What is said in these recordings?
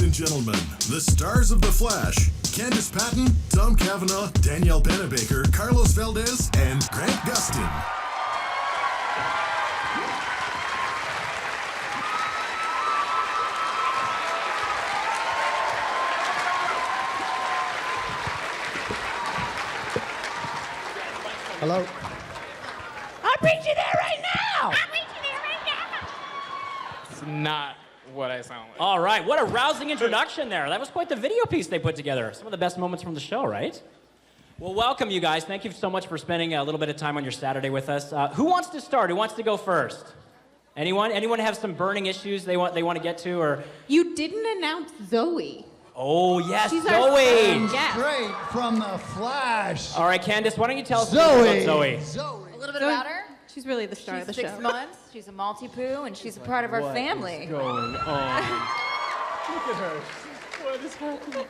Ladies and gentlemen, the stars of The Flash, Candice Patton, Tom Cavanagh, Danielle Panabaker, Carlos Valdes, and Grant Gustin. Hello? I'll beat you there right now! It's not what I sound like. All right, what a rousing introduction there. That was quite the video piece they put together. Some of the best moments from the show, right? Well, welcome, you guys. Thank you so much for spending a little bit of time on your Saturday with us. Who wants to start? Who wants to go first? Anyone? Anyone have some burning issues they want to get to, or? You didn't announce Zoe. Oh, yes, She's Zoe! Straight from The Flash. All right, Candice, why don't you tell us Zoe. about Zoe? Zoe. A little bit about her. She's really the star of the She's show. 6 months. She's a Maltipoo, and she's a part of our family. Going on? Look at her. What is happening?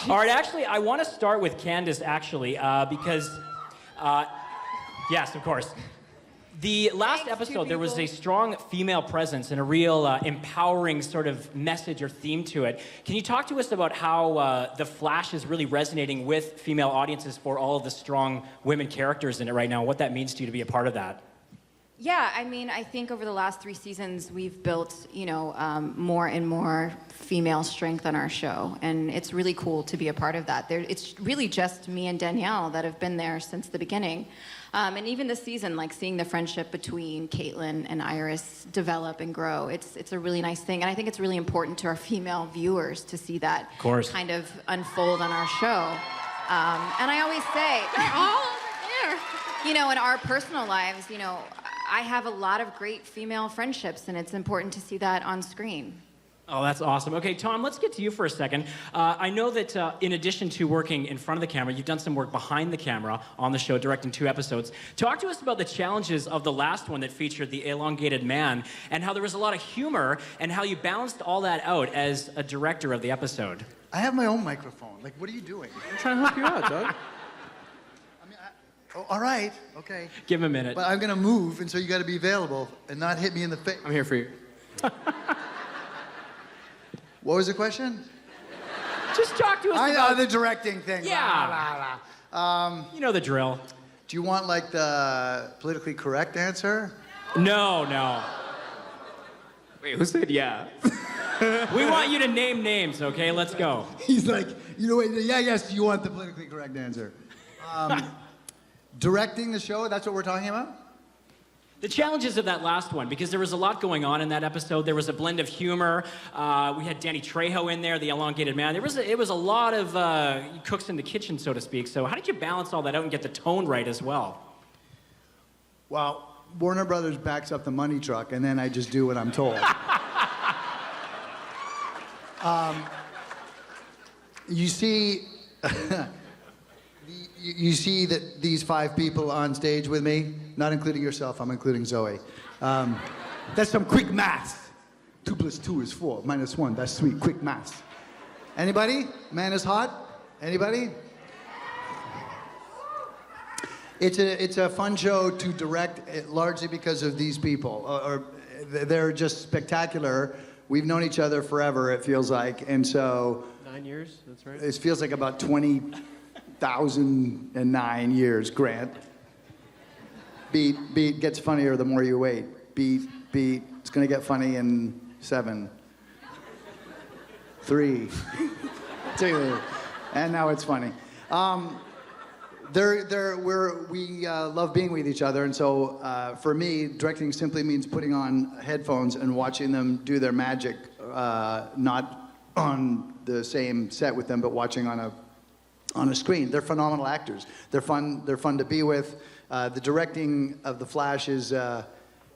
All right, actually, I want to start with Candice, actually, because, yes, of course. The last episode, there was a strong female presence and a real empowering sort of message or theme to it. Can you talk to us about how The Flash is really resonating with female audiences for all of the strong women characters in it right now, and what that means to you to be a part of that? Yeah, I mean, I think over the last 3 seasons, we've built, more and more female strength on our show, and it's really cool to be a part of that. It's really just me and Danielle that have been there since the beginning. And even this season, like seeing the friendship between Caitlin and Iris develop and grow, it's a really nice thing. And I think it's really important to our female viewers to see that kind of unfold on our show. And I always say, They're all over there. in our personal lives, I have a lot of great female friendships, and it's important to see that on screen. Oh, that's awesome. Okay, Tom, let's get to you for a second. I know that in addition to working in front of the camera, you've done some work behind the camera on the show, directing 2 episodes. Talk to us about the challenges of the last one that featured the elongated man, and how there was a lot of humor, and how you balanced all that out as a director of the episode. I have my own microphone. Like, what are you doing? I'm trying to help you out, Doug. Oh, all right, okay. Give him a minute. But I'm gonna move, and so you gotta be available and not hit me in the face. I'm here for you. What was the question? Just talk to us I know about... the directing thing. Yeah. You know the drill. Do you want, like, the politically correct answer? No. Wait, who said yeah? We want you to name names, okay? Let's go. He's like, yes, you want the politically correct answer. Directing the show, that's what we're talking about? The challenges of that last one, because there was a lot going on in that episode. There was a blend of humor. We had Danny Trejo in there, the elongated man. It was a lot of cooks in the kitchen, so to speak. So how did you balance all that out and get the tone right as well? Well, Warner Brothers backs up the money truck, and then I just do what I'm told. You see... You see that these 5 people on stage with me, not including yourself, I'm including Zoe. That's some quick math. 2 + 2 is 4, -1, that's 3, quick math. Anybody? Man is hot? Anybody? It's a fun show to direct, largely because of these people. They're just spectacular. We've known each other forever, it feels like, and so... 9 years, that's right. It feels like about 20,009 years, Grant. Beat, gets funnier the more you wait. Beat, it's gonna get funny in 7, 3, 2, and now it's funny. We love being with each other, and so for me, directing simply means putting on headphones and watching them do their magic, not on the same set with them, but watching on a screen. They're phenomenal actors. They're fun to be with. The directing of The Flash is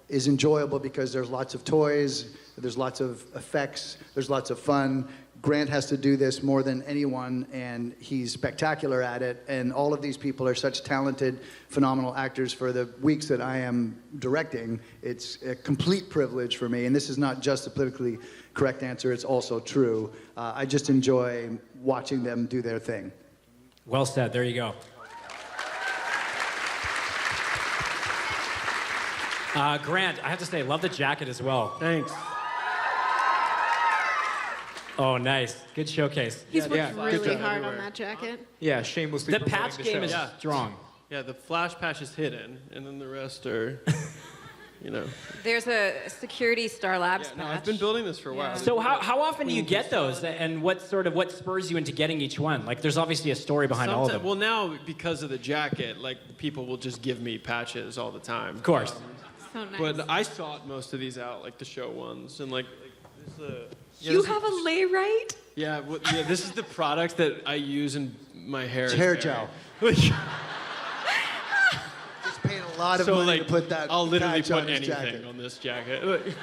enjoyable because there's lots of toys, there's lots of effects, there's lots of fun. Grant has to do this more than anyone, and he's spectacular at it. And all of these people are such talented, phenomenal actors. For the weeks that I am directing, it's a complete privilege for me. And this is not just a politically correct answer, it's also true. I just enjoy watching them do their thing. Well said. There you go. Grant, I have to say, love the jacket as well. Thanks. Oh, nice. Good showcase. He's worked good really job hard on everywhere. that jacket. Yeah, shamelessly The promoting patch the game show. is Yeah. strong. Yeah, the flash patch is hidden, and then the rest are, you know. There's a security Star Labs Yeah, no, patch. I've been building this for a while. So how often do you get those, and what spurs you into getting each one? Like, there's obviously a story behind all of them. Well, now because of the jacket, like people will just give me patches all the time. Of course. So nice. But I sought most of these out, like the show ones, and like this is a. Yeah, You this is- have a lay right? Yeah, this is the product that I use in my hair. It's is hair very- gel. Like, Just paid a lot of so money like, to put that I'll literally patch put on his anything jacket. on this jacket.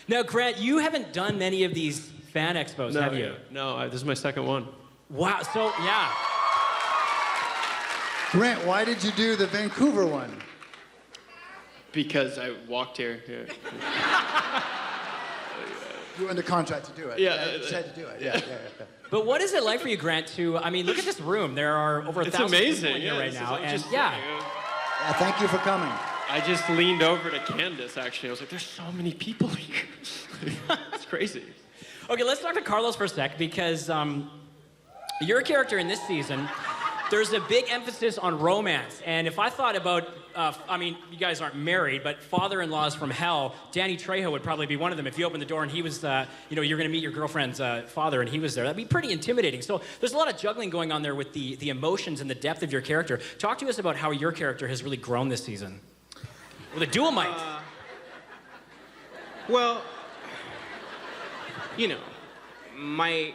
Now, Grant, you haven't done many of these fan expos, have you? No, this is my second one. Wow. So yeah. Grant, why did you do the Vancouver one? Because I walked here. Yeah. You were under contract to do it. Yeah, You just had to do it. Yeah. But what is it like for you, Grant? I mean, look at this room. There are over 1,000 It's people amazing. in here Yeah, right this now, is and just- yeah. Yeah, thank you for coming. I just leaned over to Candice, actually. I was like, there's so many people here. It's crazy. Okay, let's talk to Carlos for a sec, because your character in this season, there's a big emphasis on romance. And if I thought about, I mean, you guys aren't married, but father-in-laws from hell, Danny Trejo would probably be one of them. If you opened the door and he was, you're going to meet your girlfriend's father and he was there, that'd be pretty intimidating. So there's a lot of juggling going on there with the emotions and the depth of your character. Talk to us about how your character has really grown this season. With a dual mic. Well, you know, my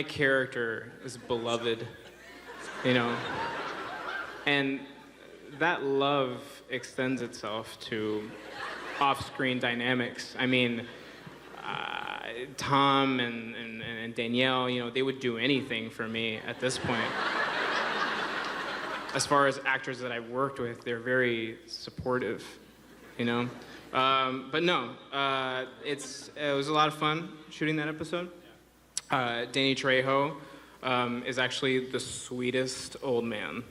character is beloved, you know, and that love extends itself to off-screen dynamics. I mean, Tom and Danielle, you know, they would do anything for me at this point. As far as actors that I've worked with, they're very supportive, you know. But no, it was a lot of fun shooting that episode. Danny Trejo is actually the sweetest old man.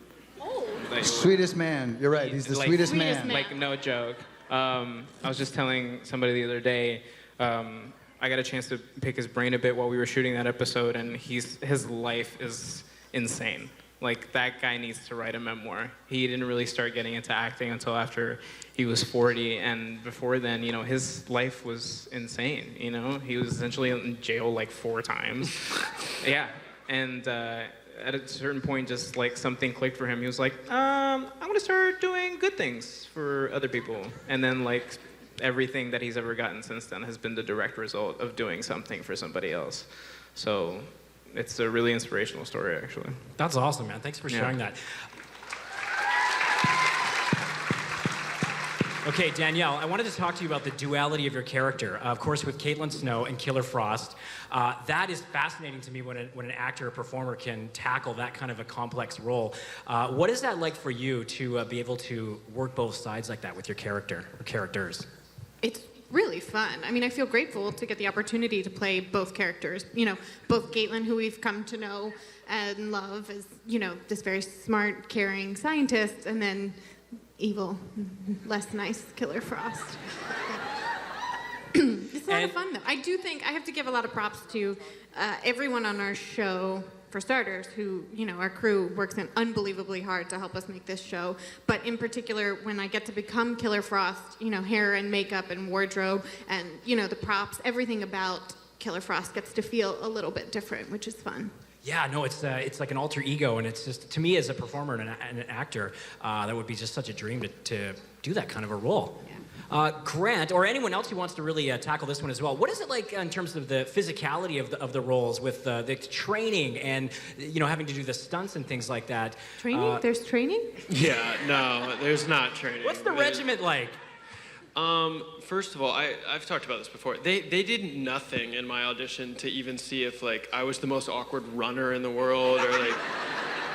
Oh. Like, Sweetest man. You're right. He's the like- sweetest Sweetest man. man. like, no joke. I was just telling somebody the other day, I got a chance to pick his brain a bit while we were shooting that episode, and his life is insane. Like, that guy needs to write a memoir. He didn't really start getting into acting until after he was 40, and before then, you know, his life was insane, you know? He was essentially in jail like 4 times. Yeah, and at a certain point, just like something clicked for him. He was like, I'm gonna start doing good things for other people. And then like everything that he's ever gotten since then has been the direct result of doing something for somebody else. So it's a really inspirational story, actually. That's awesome, man. Thanks for sharing that. Okay, Danielle, I wanted to talk to you about the duality of your character. Of course, with Caitlin Snow and Killer Frost, that is fascinating to me when an actor or performer can tackle that kind of a complex role. What is that like for you to be able to work both sides like that with your character or characters? It's really fun. I mean, I feel grateful to get the opportunity to play both characters. You know, both Caitlin, who we've come to know and love as, you know, this very smart, caring scientist, and then evil, less nice Killer Frost. It's a lot of fun, though. I do think I have to give a lot of props to everyone on our show, for starters, who, you know, our crew works in unbelievably hard to help us make this show. But in particular, when I get to become Killer Frost, you know, hair and makeup and wardrobe and, you know, the props, everything about Killer Frost gets to feel a little bit different, which is fun. Yeah, no, it's like an alter ego, and it's just, to me as a performer and an actor, that would be just such a dream to do that kind of a role. Yeah. Grant, or anyone else who wants to really tackle this one as well, what is it like in terms of the physicality of the roles with the training and, you know, having to do the stunts and things like that? Training? There's training? Yeah, no, there's not training. What's the regiment like? First of all, I've talked about this before. They did nothing in my audition to even see if like I was the most awkward runner in the world or like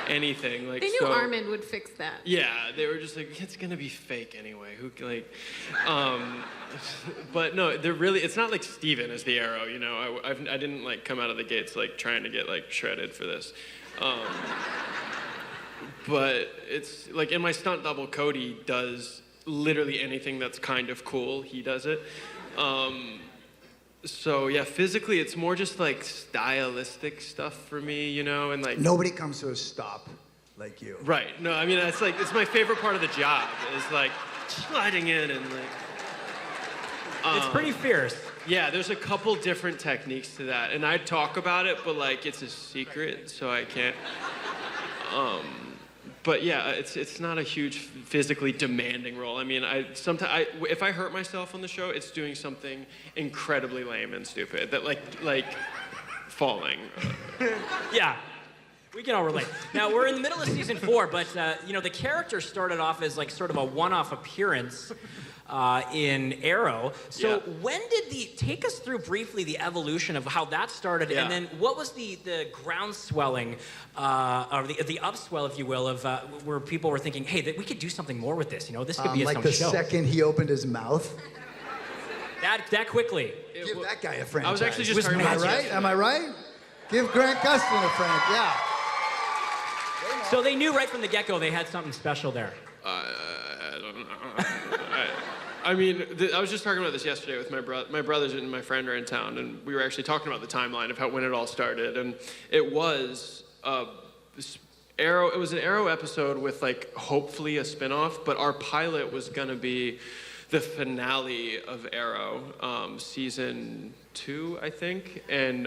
anything. Like They knew so, Armin would fix that. Yeah, they were just like, it's gonna be fake anyway. Who like, but no, they're really. It's not like Steven is the arrow. You know, I didn't like come out of the gates like trying to get like shredded for this. But it's like in my stunt double, Cody does literally anything that's kind of cool. He does it. So yeah, physically it's more just like stylistic stuff for me, you know, and like Nobody comes to a stop like you. right. No, I mean it's like it's my favorite part of the job is like sliding in and like. It's pretty fierce. Yeah, there's a couple different techniques to that, and I talk about it, but like it's a secret, so I can't. But yeah, it's not a huge physically demanding role. I mean, if I hurt myself on the show, it's doing something incredibly lame and stupid that like falling. Yeah. We can all relate. Now, we're in the middle of season 4, but, you know, the character started off as, like, sort of a one-off appearance in Arrow. So when did take us through briefly the evolution of how that started, and then what was the ground swelling, or the upswell, if you will, of where people were thinking, hey, we could do something more with this, you know, this could be a like the show. second he opened his mouth. That quickly. Give that guy a franchise. I was actually just talking about right? Am I right? Give Grant Gustin a franchise. Yeah. So they knew right from the get-go they had something special there. I don't know. I mean, I was just talking about this yesterday with my brother. My brothers and my friend are in town, and we were actually talking about the timeline of when it all started. And it was Arrow. It was an Arrow episode with like hopefully a spinoff, but our pilot was gonna be the finale of Arrow, season 2, I think, and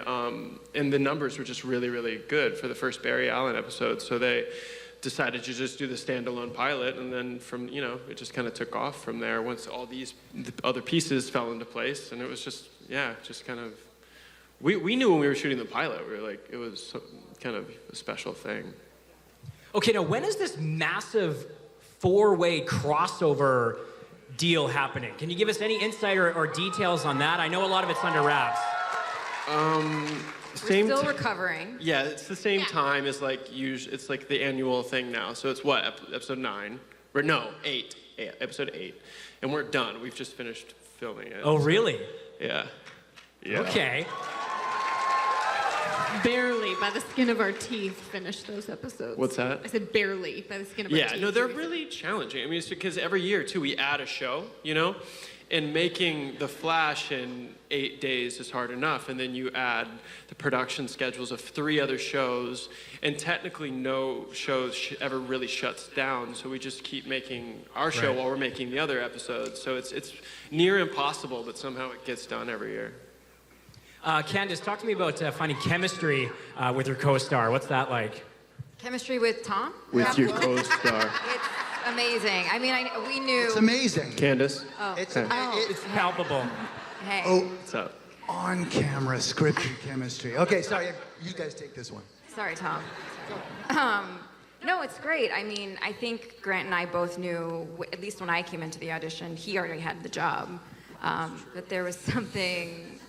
the numbers were just really, really good for the first Barry Allen episode. So they decided to just do the standalone pilot, and then it just kind of took off from there once all the other pieces fell into place, and it was just kind of. We knew when we were shooting the pilot, we were like, it was kind of a special thing. Okay, now when is this massive 4-way crossover deal happening? Can you give us any insight or details on that? I know a lot of it's under wraps. We're still recovering. Yeah, it's the same time as it's like the annual thing now. So it's what, episode 9? Or no, 8. Episode 8. And we're done. We've just finished filming it. Oh, really? Yeah. Okay. Barely, by the skin of our teeth, finished those episodes. What's that? I said barely, by the skin of our teeth. Yeah, no, they're really challenging. I mean, it's because every year, too, we add a show, you know? And making The Flash in 8 days is hard enough, and then you add the production schedules of 3 other shows, and technically no show ever really shuts down, so we just keep making our show while we're making the other episodes. So it's near impossible, but somehow it gets done every year. Candice, talk to me about finding chemistry with your co-star. What's that like? Chemistry with Tom? With your co-star. It's amazing. I mean, we knew. It's amazing. Candice. Oh. It's palpable. Hey. Oh, What's up? on-camera scripted chemistry. Okay, sorry. You guys take this one. Sorry, Tom. No, it's great. I mean, I think Grant and I both knew, at least when I came into the audition, he already had the job, that there was something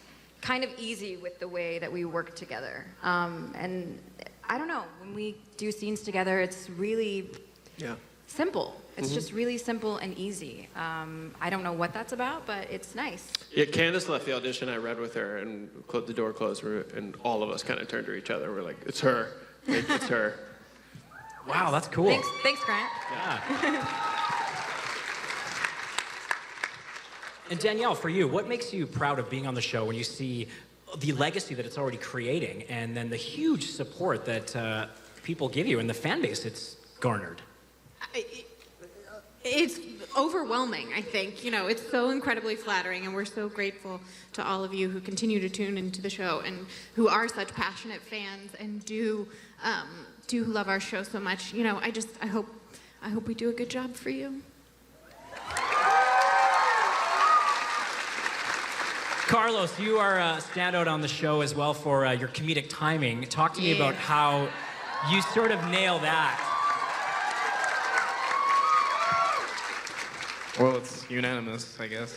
kind of easy with the way that we worked together. And I don't know, when we do scenes together, it's really simple. It's just really simple and easy. I don't know what that's about, but it's nice. Yeah, Candice left the audition. I read with her, and the door closed, and all of us kind of turned to each other. We're like, it's her. It's her. Wow, that's cool. Thanks, Grant. Yeah. And Danielle, for you, what makes you proud of being on the show when you see the legacy that it's already creating, and then the huge support that people give you and the fan base it's garnered? It's overwhelming, I think. You know, it's so incredibly flattering, and we're so grateful to all of you who continue to tune into the show and who are such passionate fans and do love our show so much. You know, I hope we do a good job for you. Carlos, you are a standout on the show as well for your comedic timing. Talk to me about how you sort of nail that. Well, it's unanimous, I guess.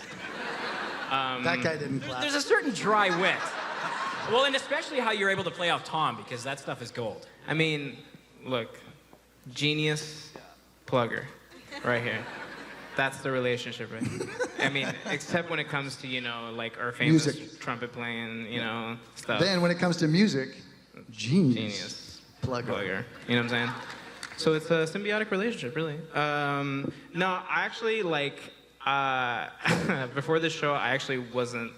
That guy didn't clap. There's a certain dry wit. Well, and especially how you're able to play off Tom, because that stuff is gold. I mean, look, genius, plugger, right here. That's the relationship, right? I mean, except when it comes to, like our famous music. Trumpet playing, stuff. Then when it comes to music, genius. Genius. Plugger. You know what I'm saying? So it's a symbiotic relationship, really. No, I actually, before this show, I actually wasn't,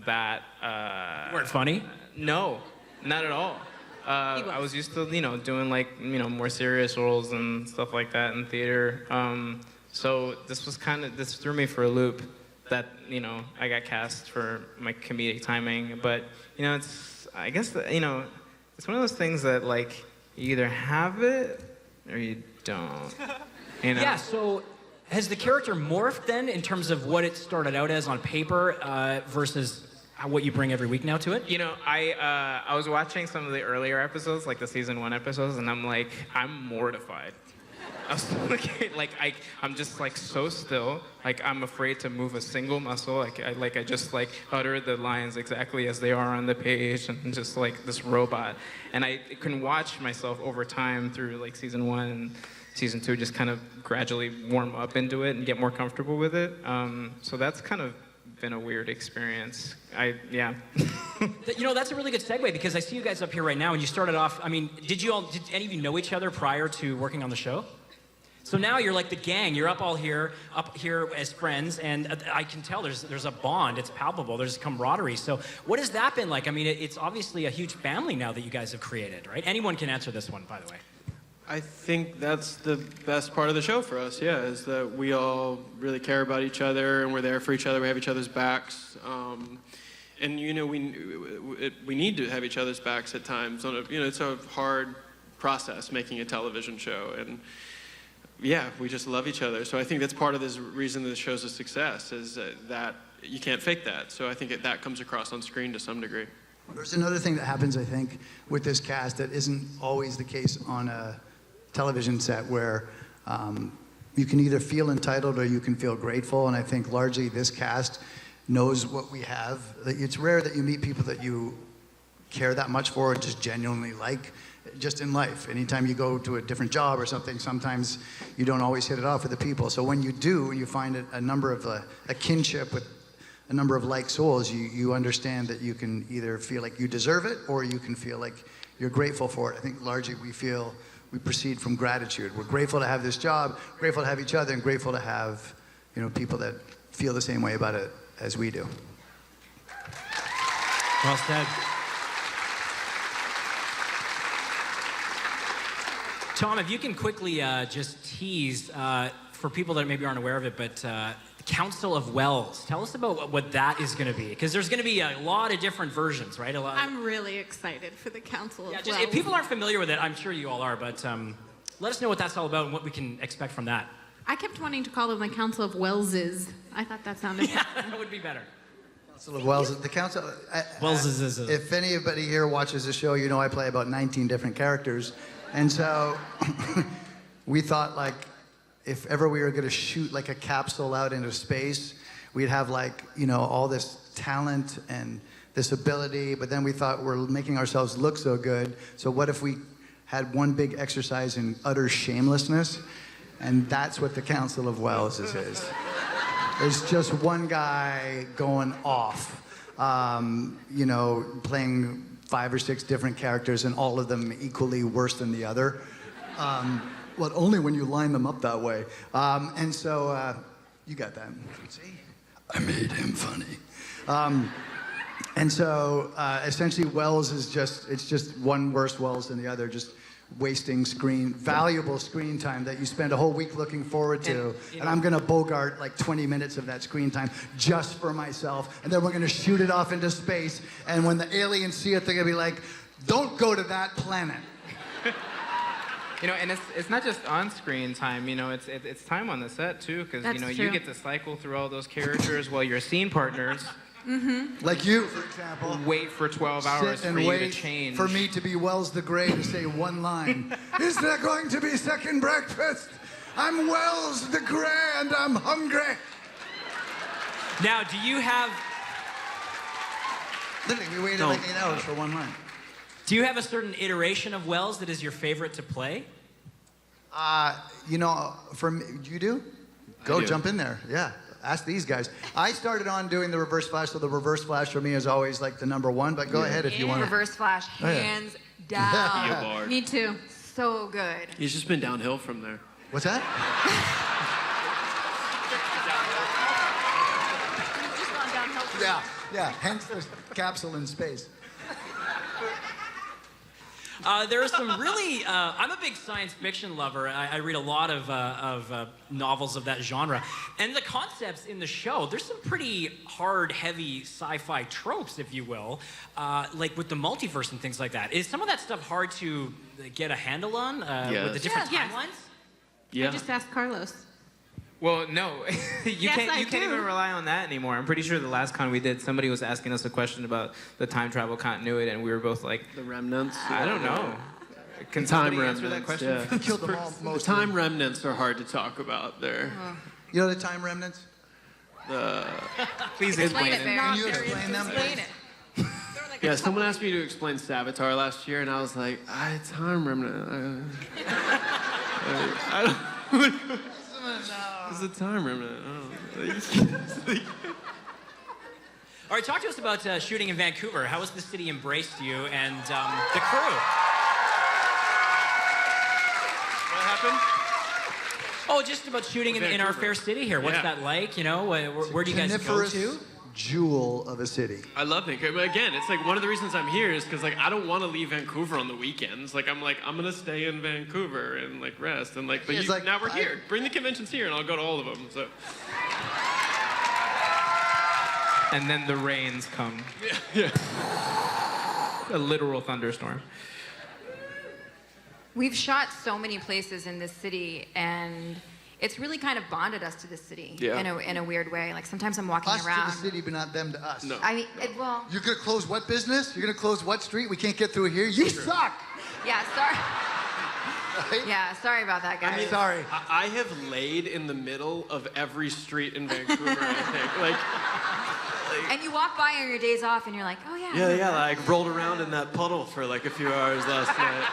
that. You weren't funny? No, not at all. I was used to, doing like, more serious roles and stuff like that in theater. So this threw me for a loop that, I got cast for my comedic timing. But, I guess, it's one of those things that, like, you either have it or you don't. Yeah, so has the character morphed then in terms of what it started out as on paper versus what you bring every week now to it? I was watching some of the earlier episodes, like the season 1 episodes, and I'm mortified. I was I'm just like so still. Like I'm afraid to move a single muscle. I just utter the lines exactly as they are on the page, and just like this robot. And I can watch myself over time through like season 1 and season 2, just kind of gradually warm up into it and get more comfortable with it. So that's kind of been a weird experience. Yeah. That's a really good segue, because I see you guys up here right now, and you started off, did any of you know each other prior to working on the show? So now you're like the gang. You're up here as friends, and I can tell there's a bond. It's palpable. There's camaraderie. So what has that been like? It's obviously a huge family now that you guys have created, right? Anyone can answer this one, by the way. I think that's the best part of the show for us, is that we all really care about each other and we're there for each other. We have each other's backs. And, we need to have each other's backs at times. It's a hard process making a television show. And, we just love each other. So I think that's part of the reason that the show's a success, is that you can't fake that. So I think that comes across on screen to some degree. There's another thing that happens, I think, with this cast that isn't always the case on a television set, where you can either feel entitled or you can feel grateful. And I think largely this cast knows what we have. It's rare that you meet people that you care that much for or just genuinely like, just in life. Anytime you go to a different job or something, sometimes you don't always hit it off with the people. So when you do, and you find a number of a kinship with a number of like souls, you understand that you can either feel like you deserve it or you can feel like you're grateful for it. I think largely we proceed from gratitude. We're grateful to have this job, grateful to have each other, and grateful to have people that feel the same way about it as we do. Well said. Tom, if you can quickly just tease, for people that maybe aren't aware of it, but Council of Wells. Tell us about what that is going to be, because there's going to be a lot of different versions, right? I'm really excited for the Council of Wells. If people aren't familiar with it, I'm sure you all are, but let us know what that's all about and what we can expect from that. I kept wanting to call them the Council of Wellses. I thought that sounded better. That would be better. Council of Wells. The Council. If anybody here watches the show, I play about 19 different characters, and so we thought if ever we were going to shoot a capsule out into space, we'd have all this talent and this ability, but then we thought we're making ourselves look so good, so what if we had one big exercise in utter shamelessness? And that's what the Council of Wells is. It's just one guy going off, playing 5 or 6 different characters, and all of them equally worse than the other. Well, only when you line them up that way. And so, you got that. See? I made him funny. And so, essentially, Wells is just one worse Wells than the other, just wasting valuable screen time that you spend a whole week looking forward to. And I'm going to bogart 20 minutes of that screen time just for myself. And then we're going to shoot it off into space. And when the aliens see it, they're going to be like, don't go to that planet. And it's not just on-screen time, it's time on the set, too, because, you get to cycle through all those characters while your scene partners... Mm-hmm. Like you, for example. Wait for 12 hours for you to change. For me to be Wells the Grey to say one line. Is there going to be second breakfast? I'm Wells the Grey and I'm hungry. Now, do you have... Literally, we waited 8 hours for one line. Do you have a certain iteration of Wells that is your favorite to play? For me, you do? Go jump in there, yeah. Ask these guys. I started on doing the Reverse Flash, so the Reverse Flash for me is always the number one, but go ahead if you want to. Reverse Flash, hands down. Me too. So good. He's just been downhill from there. What's that? He's just gone downhill Yeah. Hence the capsule in space. There are some really. I'm a big science fiction lover. I read a lot of novels of that genre, and the concepts in the show. There's some pretty hard, heavy sci-fi tropes, if you will, like with the multiverse and things like that. Is some of that stuff hard to get a handle on with the different timelines? Yeah. I just asked Carlos. Well, no, you Yes, I can't do. even rely on that anymore. I'm pretty sure the last con we did, somebody was asking us a question about the time travel continuity, and we were both like, The remnants. I don't know. Can Time somebody answer remnants. that question? Yeah. Killed them all, The most time remnants are hard to talk about. There. You know the time remnants? Please explain it. Can you explain them? Yeah, someone asked me to explain Savitar last year, and I was like, time remnant. I don't. It's a time remnant. I don't know. All right, talk to us about shooting in Vancouver. How has the city embraced you and the crew? What happened? Oh, just about shooting in our fair city here. What's that like? You know, where do you guys go Coniferous to? jewel of a city. I love Vancouver. But again, it's like one of the reasons I'm here is because like I don't want to leave Vancouver on the weekends. Like I'm gonna stay in Vancouver and like rest and like. But Yeah, it's like, now we're here. Bring the conventions here, and I'll go to all of them. So. And then the rains come. Yeah. A literal thunderstorm. We've shot so many places in this city, and it's really kind of bonded us to this city in a weird way. Like sometimes I'm walking Us around. to the city, but not them to us. No. I mean, well, You're gonna close what business? You're gonna close what street? We can't get through here. You suck. yeah, sorry. Right? Yeah, sorry about that, guys. Sorry. I have laid in the middle of every street in Vancouver. I think like. And you walk by on your days off, and you're like, oh yeah. Yeah. Like rolled around in that puddle for like a few hours last night.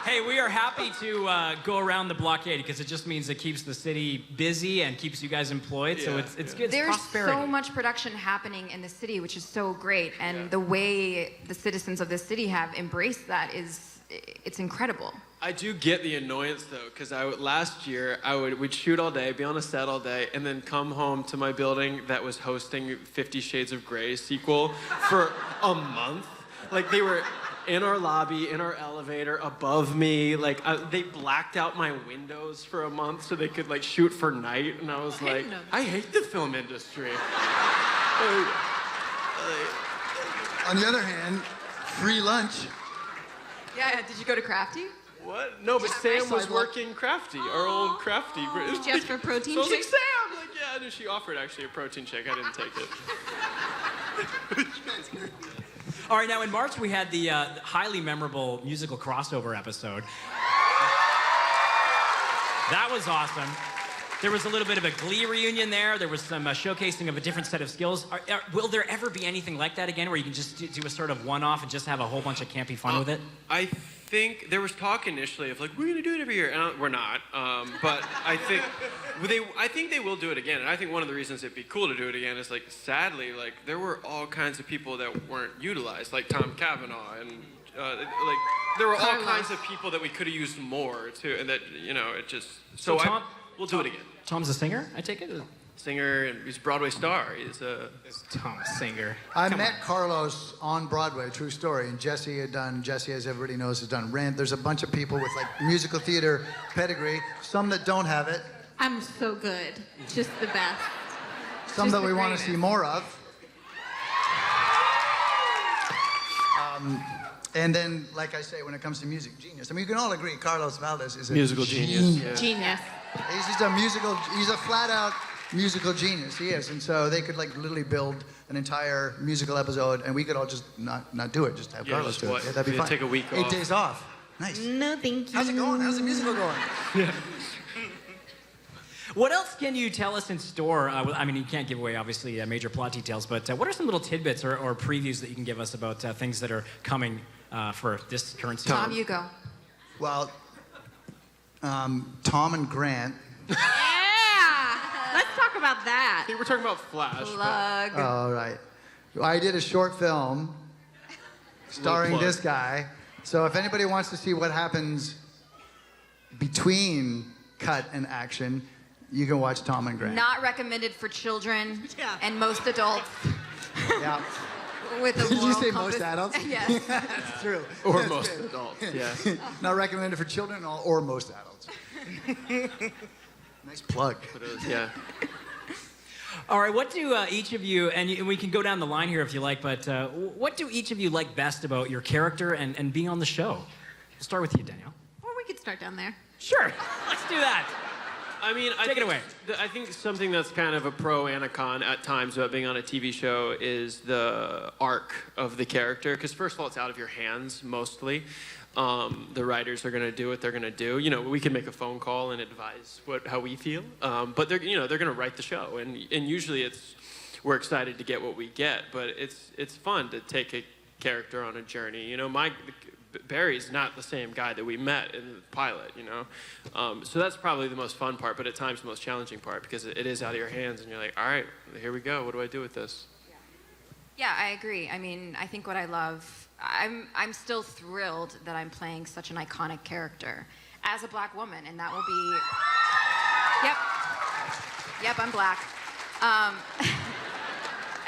Hey, we are happy to go around the blockade because it just means it keeps the city busy and keeps you guys employed. So it's good. It's There's prosperity. so much production happening in the city, which is so great, and the way the citizens of this city have embraced that it's incredible. I do get the annoyance though, because last year we'd shoot all day, be on a set all day, and then come home to my building that was hosting 50 Shades of Grey sequel for a month. Like they were in our lobby, in our elevator, above me. Like they blacked out my windows for a month so they could like shoot for night, and I was like, I hate the film industry. On the other hand, free lunch. Yeah, did you go to Crafty? What? No, but Sam was working Crafty, our old Crafty. Just for protein So I was like, shakes? Sam! Like, yeah, and she offered actually a protein shake. I didn't take it. All right, now in March we had the highly memorable musical crossover episode. That was awesome. There was a little bit of a Glee reunion there. There was some showcasing of a different set of skills. Will there ever be anything like that again, where you can just do a sort of one-off and just have a whole bunch of campy fun with it? I think there was talk initially of like, we're gonna do it every year, and we're not. But I think they will do it again. And I think one of the reasons it'd be cool to do it again is like, sadly, like there were all kinds of people that weren't utilized, like Tom Cavanagh, and like there were all kinds of people that we could have used more too, and that it just. So Tom, we'll do it again. Tom's a singer, I take it. Singer, and he's a Broadway star. It's Tom Singer. I met Carlos on Broadway, true story, and Jesse, as everybody knows, has done Rent. There's a bunch of people with like musical theater pedigree, some that don't have it, I'm so good. Just the best. some Just that the we want to greatest. see more of. And then, like I say, when it comes to music, genius. I mean, you can all agree Carlos Valdes is a Musical genius. Yeah. Genius. He's a flat-out musical genius. He is, and so they could like literally build an entire musical episode, and we could all just not do it, just have Carlos just do it. what? Yeah, that'd be fun. Take a week 8 off. days off. Nice. No, thank you. How's it going? How's the musical going? Yeah. What else can you tell us in store? I mean, you can't give away, obviously, major plot details, but what are some little tidbits or previews that you can give us about things that are coming for this current season? Tom, you go. Well, Tom and Grant. Yeah! Let's talk about I that. think we're talking about Flash. but- Plug. All right. I did a short film starring plug. this guy. So if anybody wants to see what happens between cut and action, you can watch Tom and Grant. Not recommended for children Yeah. and most adults. Yeah. With a Did you moral say compass. most adults? Yes. That's true. Or That's most good. adults, yeah. Not recommended for children or most adults. Nice plug. Yeah. All right, what do each of you, and we can go down the line here if you like, but what do each of you like best about your character and being on the show? We'll start with you, Danielle. Or we could start down there. Sure, let's do that. I mean, Take it away. I think something that's kind of a pro and a con at times about being on a TV show is the arc of the character. Because first of all, it's out of your hands mostly. The writers are going to do what they're going to do. You know, we can make a phone call and advise how we feel, but they're going to write the show, and usually we're excited to get what we get, but it's fun to take a character on a journey. You know, Barry's not the same guy that we met in the pilot. You know, so that's probably the most fun part, but at times the most challenging part because it is out of your hands, and you're like, all right, here we go. What do I do with this? Yeah, I agree. I mean, I think what I love, I'm still thrilled that I'm playing such an iconic character as a black woman, and that will be, yep, I'm black.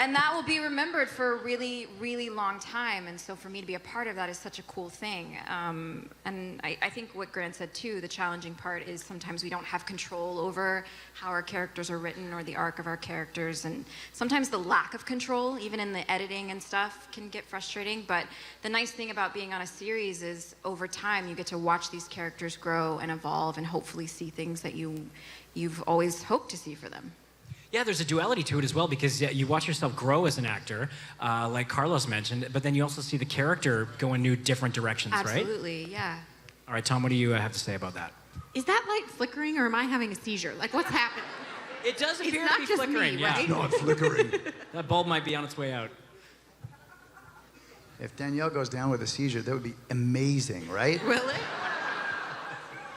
And that will be remembered for a really, really long time. And so for me to be a part of that is such a cool thing. And I think what Grant said too, the challenging part is sometimes we don't have control over how our characters are written or the arc of our characters. And sometimes the lack of control, even in the editing and stuff, can get frustrating. But the nice thing about being on a series is over time you get to watch these characters grow and evolve and hopefully see things that you've always hoped to see for them. Yeah, there's a duality to it as well because you watch yourself grow as an actor, like Carlos mentioned, but then you also see the character go in new, different directions, right? Absolutely, yeah. All right, Tom, what do you have to say about that? Is that light flickering or am I having a seizure? Like, what's happening? It does appear It's to not be just flickering, me, yeah. right? Not flickering. That bulb might be on its way out. If Danielle goes down with a seizure, that would be amazing, right? Will it?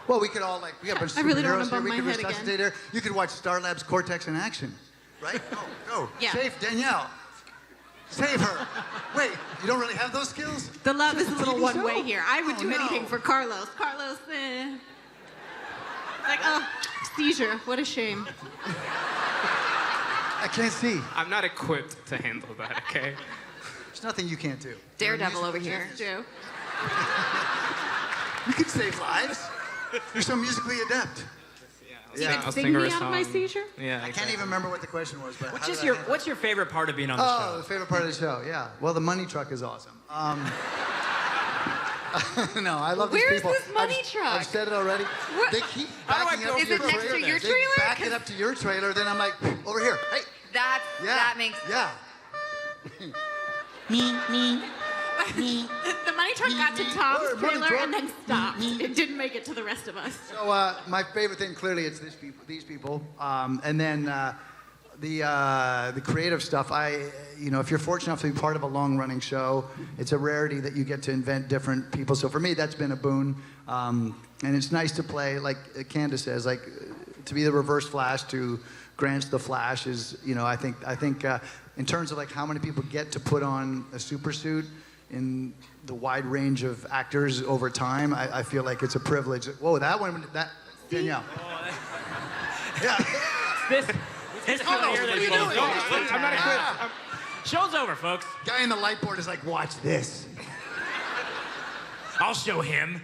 Well, we could all we got a bunch of I really don't superheroes wanna here. bump We my could head resuscitate her. You could watch Star Labs Cortex in action, right? Go. Yeah. Save Danielle. Save her. Wait, you don't really have those skills? The love is a little TV one show. way here. I would Oh, do no. anything for Carlos. Carlos, Like, oh, seizure. What a shame. I can't see. I'm not equipped to handle that, okay? There's nothing you can't do. Daredevil over here. Joe. You can save lives. You're so musically adept. Yeah, I'll Sing sing her me a out of my song. seizure? Yeah, I can't even remember what the question was, but how did I handle it? What's your favorite part of being on the Oh, show? the favorite part of the show, yeah. Well, the money truck is awesome. No, I love these Where's people. this money truck? I've said it already. What? They keep How do I backing go up Is to it your next to trailer. your They trailer? back it up to your trailer, then I'm like, over here. Hey, That makes yeah. The money truck got to Or Tom's money trailer truck. and then stopped. It didn't make it to the rest of us. So my favorite thing, clearly, it's these people, and then the creative stuff. If you're fortunate enough to be part of a long-running show, it's a rarity that you get to invent different people. So for me, that's been a boon, and it's nice to play, like Candice says, to be the Reverse Flash to Grant's the Flash is, I think in terms of how many people get to put on a super suit in the wide range of actors over time, I feel like it's a privilege. Whoa, Danielle. Yeah. This what are you doing? I'm not equipped. Show's over, folks. Guy in the light board is like, watch this. I'll show him.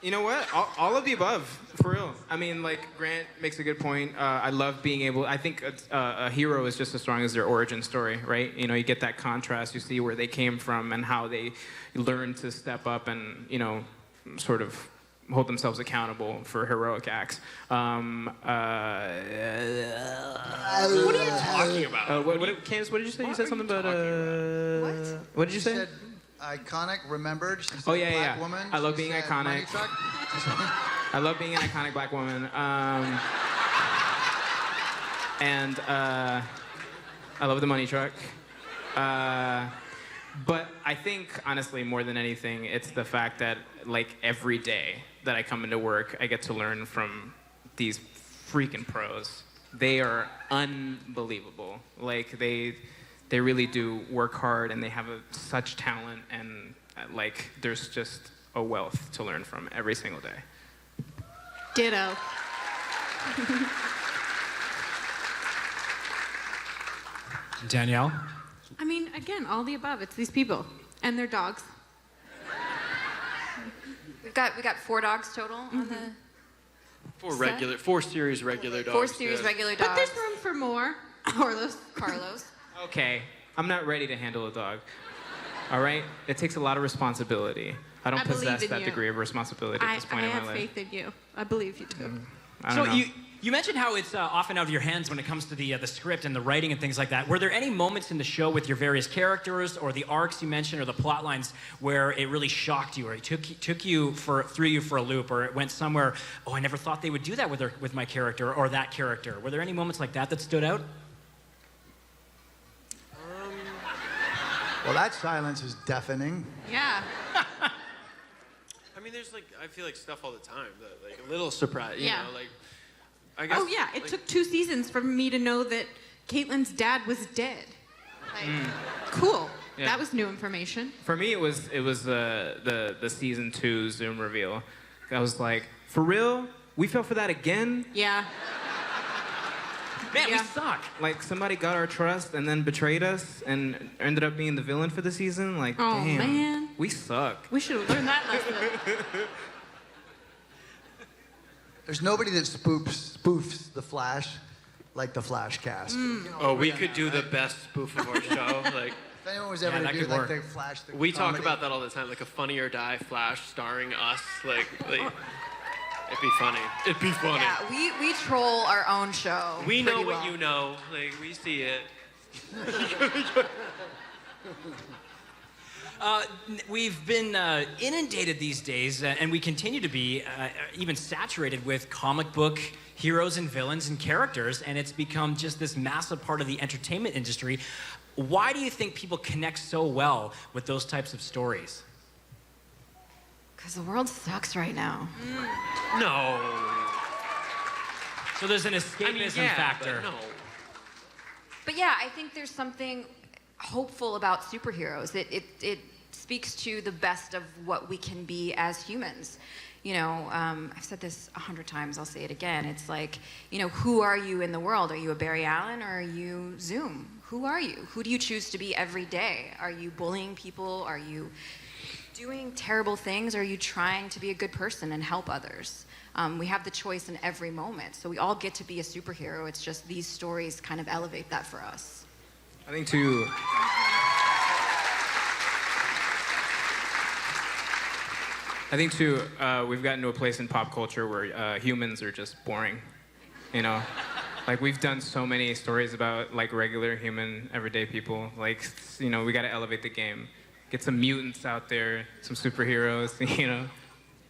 You know what? All of the above, for real. I mean, Grant makes a good point. I love being able. I think a hero is just as strong as their origin story, right? You get that contrast. You see where they came from and how they learned to step up and sort of hold themselves accountable for heroic acts. What are you talking about? Candice, what did you say? You said something about What did you She say? said iconic, remembered. She said Oh, yeah, black yeah. woman. I love She being said iconic. money truck. I love being an iconic black woman. And I love the money truck. But I think, honestly, more than anything, it's the fact that, every day that I come into work, I get to learn from these freaking pros. They are unbelievable. They really do work hard, and they have such talent, and, there's just a wealth to learn from every single day. Ditto. Danielle? I mean, again, all the above. It's these people and their dogs. We got 4 dogs total on the. Four series regular dogs. 4 series regular dogs. But there's room for more. Carlos. Okay, I'm not ready to handle a dog. All right? It takes a lot of responsibility. I don't believe possess in that you. degree of responsibility at this point I in my have life. faith in you. I believe you too. I don't So know. you mentioned how it's often out of your hands when it comes to the script and the writing and things like that. Were there any moments in the show with your various characters or the arcs you mentioned or the plot lines where it really shocked you or it threw you for a loop or it went somewhere, oh, I never thought they would do that with my character or that character? Were there any moments like that stood out? Well, that silence is deafening. Yeah. I mean, there's I feel like stuff all the time. That, a little surprise. You Yeah. know, I guess. Oh yeah, it took 2 seasons for me to know that Caitlin's dad was dead. Cool. Yeah. That was new information. For me, it was the season 2 Zoom reveal. I was like, for real? We fell for that again? Yeah. Man, Yeah. we suck. Like somebody got our trust and then betrayed us and ended up being the villain for the season? Like, Oh, damn. man. We suck. We should have learned that lesson. There's nobody that spoofs the Flash like the Flash cast. You know, Oh, we Rihanna, could do the right? best spoof of our show. If anyone was ever Yeah, to that do could like work. the Flash, the We talk comedy- about that all the time, like a Funny or Die Flash starring us. It'd be funny. It'd be funny. Yeah, we troll our own show. We know pretty what well. you know. We see it. We've been inundated these days, and we continue to be even saturated with comic book heroes and villains and characters, and it's become just this massive part of the entertainment industry. Why do you think people connect so well with those types of stories? Because the world sucks right now. No. So there's an escapism factor. But no. But yeah, I think there's something hopeful about superheroes. It speaks to the best of what we can be as humans. You know, I've said this 100 times, I'll say it again. It's like, you know, who are you in the world? Are you a Barry Allen or are you Zoom? Who are you? Who do you choose to be every day? Are you bullying people? Are you doing terrible things? Or are you trying to be a good person and help others? We have the choice in every moment. So we all get to be a superhero. It's just these stories kind of elevate that for us. I think too. We've gotten to a place in pop culture where humans are just boring. You know, like we've done so many stories about like regular human, everyday people. Like, you know, we got to elevate the game. Get some mutants out there, some superheroes. You know.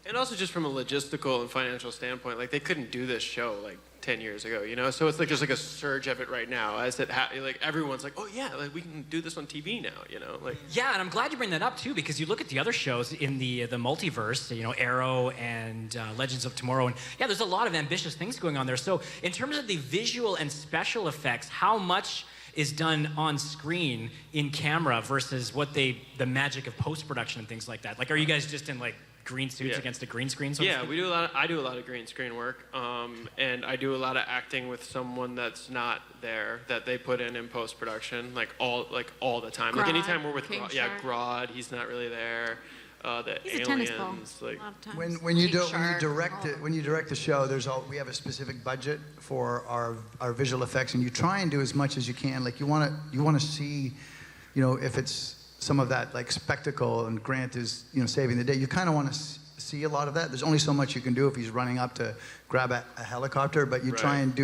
And also just from a logistical and financial standpoint, like they couldn't do this show like 10 years ago, you know? So it's like there's like a surge of it right now as it like everyone's like, oh yeah, like we can do this on TV now, you know? Like Yeah, and I'm glad you bring that up too, because you look at the other shows in the multiverse, you know, Arrow and Legends of Tomorrow, and yeah, there's a lot of ambitious things going on there. So in terms of the visual and special effects, how much is done on screen in camera versus the magic of post-production and things like that? Like, are you guys just in like green suits against a green screen? So to yeah, speak? I do a lot of green screen work, and I do a lot of acting with someone that's not there that they put in post-production, like all the time. Grodd, like anytime we're with King Grodd, Shark. Grodd, he's not really there. The He's a aliens, tennis ball. like A lot of times. When you King Shark, direct the show, we have a specific budget for our visual effects, and you try and do as much as you can. Like you want to see, you know, if it's some of that like spectacle, and Grant is, you know, saving the day. You kind of want to see a lot of that. There's only so much you can do if he's running up to grab a helicopter, but you try and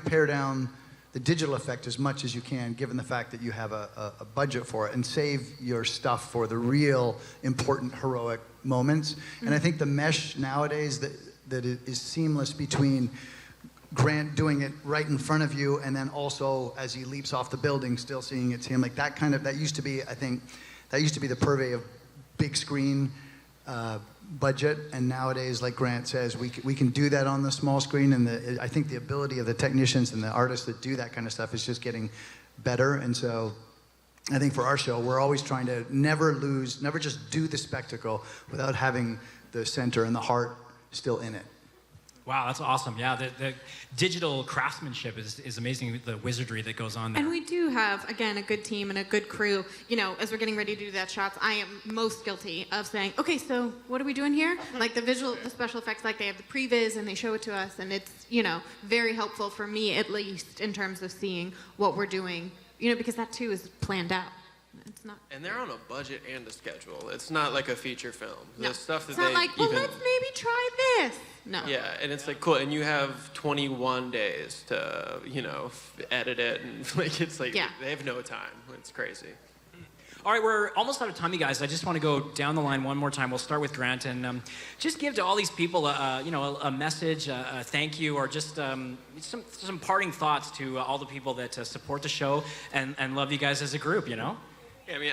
pare down the digital effect as much as you can, given the fact that you have a budget for it, and save your stuff for the real important heroic moments. And I think the mesh nowadays that is seamless between Grant doing it right in front of you, and then also as he leaps off the building, still seeing it's him. Like that used to be, I think, the purvey of big screen budget, and nowadays, like Grant says, we can do that on the small screen, and I think the ability of the technicians and the artists that do that kind of stuff is just getting better. And so I think for our show, we're always trying to never just do the spectacle without having the center and the heart still in it. Wow, that's awesome. Yeah, the digital craftsmanship is amazing, the wizardry that goes on there. And we do have, again, a good team and a good crew. You know, as we're getting ready to do that shots, I am most guilty of saying, okay, so what are we doing here? Like the special effects, like they have the previs and they show it to us, and it's, you know, very helpful for me, at least, in terms of seeing what we're doing, you know, because that too is planned out. It's not. And they're on a budget and a schedule. It's not like a feature film. No. The stuff that It's not they like, well, even... let's maybe try this. No. Yeah, and it's like, cool, and you have 21 days to, you know, edit it, and like, it's like, Yeah. they have no time. It's crazy. All right, we're almost out of time, you guys. I just want to go down the line one more time. We'll start with Grant, and just give to all these people, you know, a message, a thank you, or just some parting thoughts to all the people that support the show and love you guys as a group, you know? Yeah, I mean,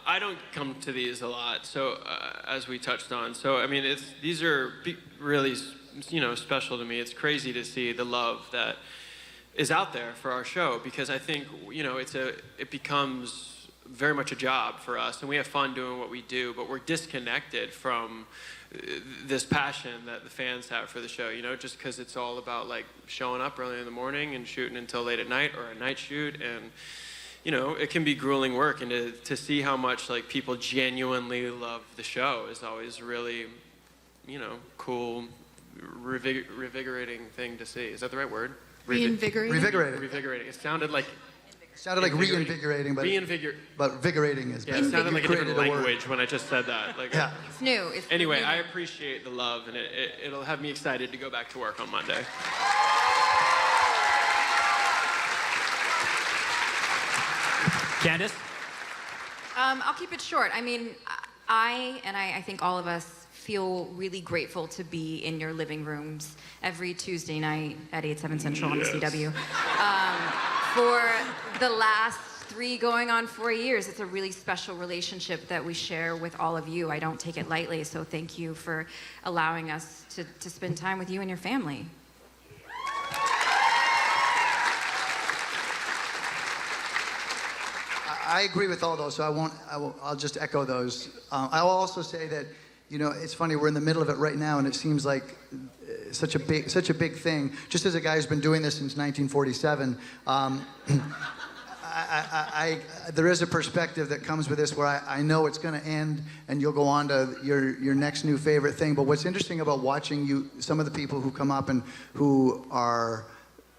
I don't come to these a lot, so as we touched on. So, I mean, these are really, you know, special to me. It's crazy to see the love that is out there for our show, because I think, you know, it becomes very much a job for us, and we have fun doing what we do, but we're disconnected from this passion that the fans have for the show, you know, just because it's all about, like, showing up early in the morning and shooting until late at night, or a night shoot, and you know, it can be grueling work, and to see how much like people genuinely love the show is always really, you know, cool, revigorating thing to see. Is that the right word? Reinvigorating? Revigorating. It sounded like reinvigorating, but vigorating is better. Yeah, it sounded like a different Created a word. language when I just said that. Like, Yeah. It's new. Anyway, I appreciate the love, and it'll have me excited to go back to work on Monday. Candice? I'll keep it short. I mean, I think all of us feel really grateful to be in your living rooms every Tuesday night at 8/7 Central on the CW. For the last 3 going on 4 years, it's a really special relationship that we share with all of you. I don't take it lightly, so thank you for allowing us to spend time with you and your family. I agree with all those, so I'll just echo those. I'll also say that, you know, it's funny, we're in the middle of it right now, and it seems like such a big thing. Just as a guy who's been doing this since 1947, there is a perspective that comes with this where I know it's going to end, and you'll go on to your next new favorite thing. But what's interesting about watching you, some of the people who come up and who are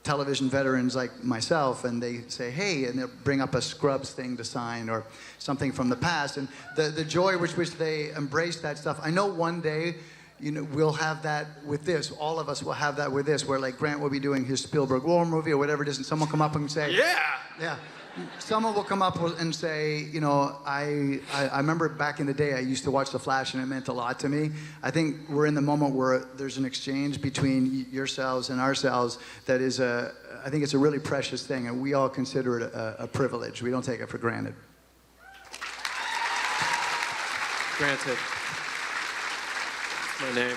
television veterans like myself, and they say, hey, and they'll bring up a Scrubs thing to sign or something from the past, and the joy with which they embrace that stuff. I know one day, you know, we'll have that with this. All of us will have that with this, where like Grant will be doing his Spielberg war movie or whatever it is, and someone come up and say, yeah. Someone will come up and say, you know, I remember back in the day I used to watch The Flash, and it meant a lot to me. I think we're in the moment where there's an exchange between yourselves and ourselves that is I think it's a really precious thing, and we all consider it a privilege. We don't take it for granted. Granted. My name.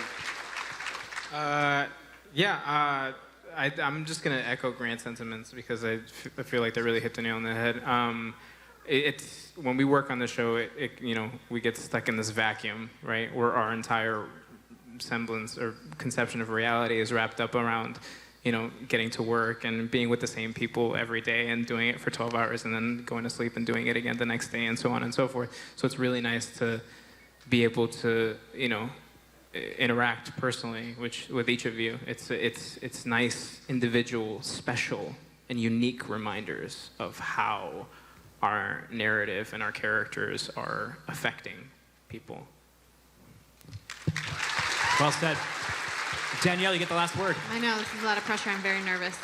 I'm just going to echo Grant's sentiments because I feel like they really hit the nail on the head. It's when we work on the show, you know, we get stuck in this vacuum, right, where our entire semblance or conception of reality is wrapped up around, you know, getting to work and being with the same people every day and doing it for 12 hours and then going to sleep and doing it again the next day and so on and so forth. So it's really nice to be able to, you know, interact personally with each of you. It's nice, individual, special, and unique reminders of how our narrative and our characters are affecting people. Well said. Danielle, you get the last word. I know, this is a lot of pressure. I'm very nervous.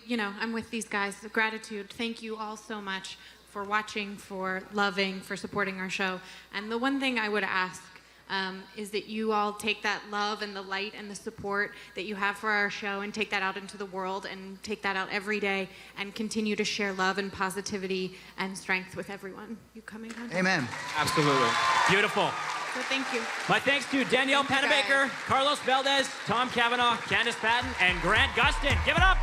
You know, I'm with these guys. Gratitude. Thank you all so much for watching, for loving, for supporting our show. And the one thing I would ask is that you all take that love and the light and the support that you have for our show and take that out into the world and take that out every day and continue to share love and positivity and strength with everyone you come in contact with. Amen. Absolutely. Beautiful. So thank you. My thanks to Danielle Panabaker, Carlos Valdes, Tom Cavanagh, Candice Patton, and Grant Gustin. Give it up.